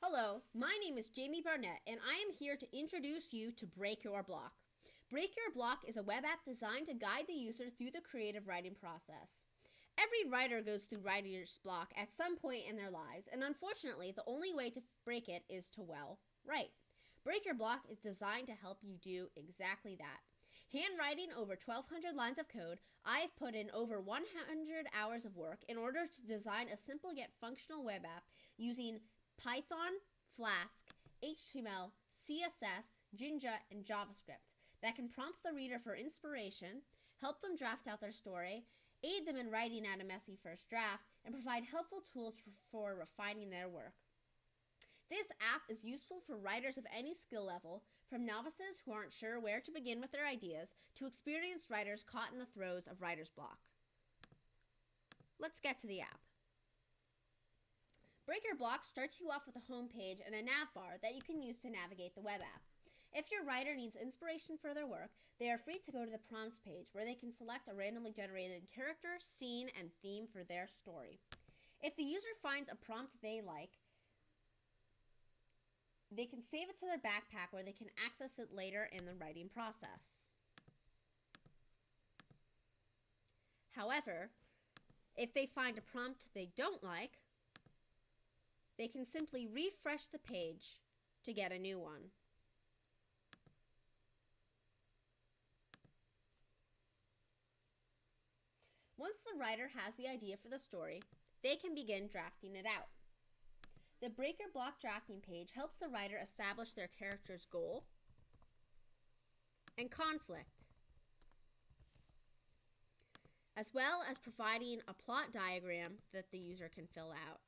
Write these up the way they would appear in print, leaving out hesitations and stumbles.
Hello, my name is Jamie Barnett, and I am here to introduce you to Break Your Block. Break Your Block is a web app designed to guide the user through the creative writing process. Every writer goes through writer's block at some point in their lives, and unfortunately, the only way to break it is to, write. Break Your Block is designed to help you do exactly that. Handwriting over 1,200 lines of code, I've put in over 100 hours of work in order to design a simple yet functional web app using Python, Flask, HTML, CSS, Jinja, and JavaScript that can prompt the reader for inspiration, help them draft out their story, aid them in writing out a messy first draft, and provide helpful tools for refining their work. This app is useful for writers of any skill level, from novices who aren't sure where to begin with their ideas to experienced writers caught in the throes of writer's block. Let's get to the app. Break Your Block starts you off with a home page and a nav bar that you can use to navigate the web app. If your writer needs inspiration for their work, they are free to go to the prompts page where they can select a randomly generated character, scene, and theme for their story. If the user finds a prompt they like, they can save it to their backpack where they can access it later in the writing process. However, if they find a prompt they don't like, they can simply refresh the page to get a new one. Once the writer has the idea for the story, they can begin drafting it out. The Break Your Block drafting page helps the writer establish their character's goal and conflict, as well as providing a plot diagram that the user can fill out.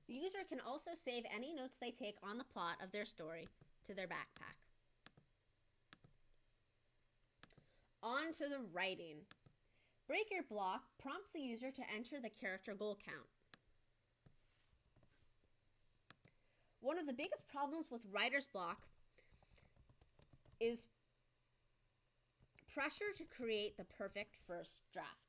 The user can also save any notes they take on the plot of their story to their backpack. On to the writing. Break Your Block prompts the user to enter the character goal count. One of the biggest problems with writer's block is pressure to create the perfect first draft.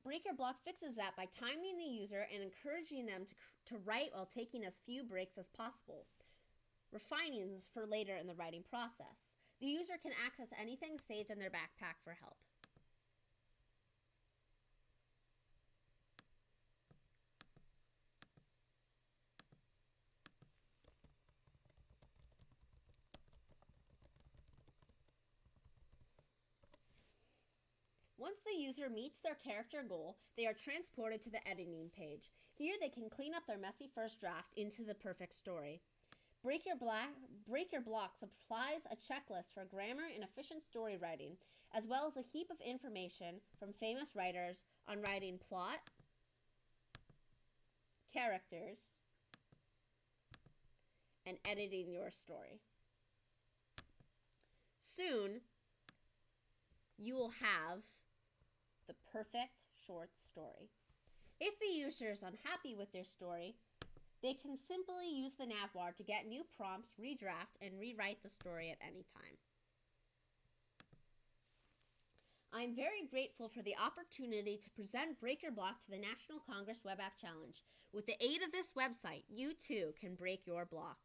Break Your Block fixes that by timing the user and encouraging them to write while taking as few breaks as possible, refining this for later in the writing process. The user can access anything saved in their backpack for help. Once the user meets their character goal, they are transported to the editing page. Here they can clean up their messy first draft into the perfect story. Break Your Block supplies a checklist for grammar and efficient story writing, as well as a heap of information from famous writers on writing plot, characters, and editing your story. Soon, you will have the perfect short story. If the user is unhappy with their story, they can simply use the navbar to get new prompts, redraft, and rewrite the story at any time. I'm very grateful for the opportunity to present Break Your Block to the National Congress Web App Challenge. With the aid of this website, you too can break your block.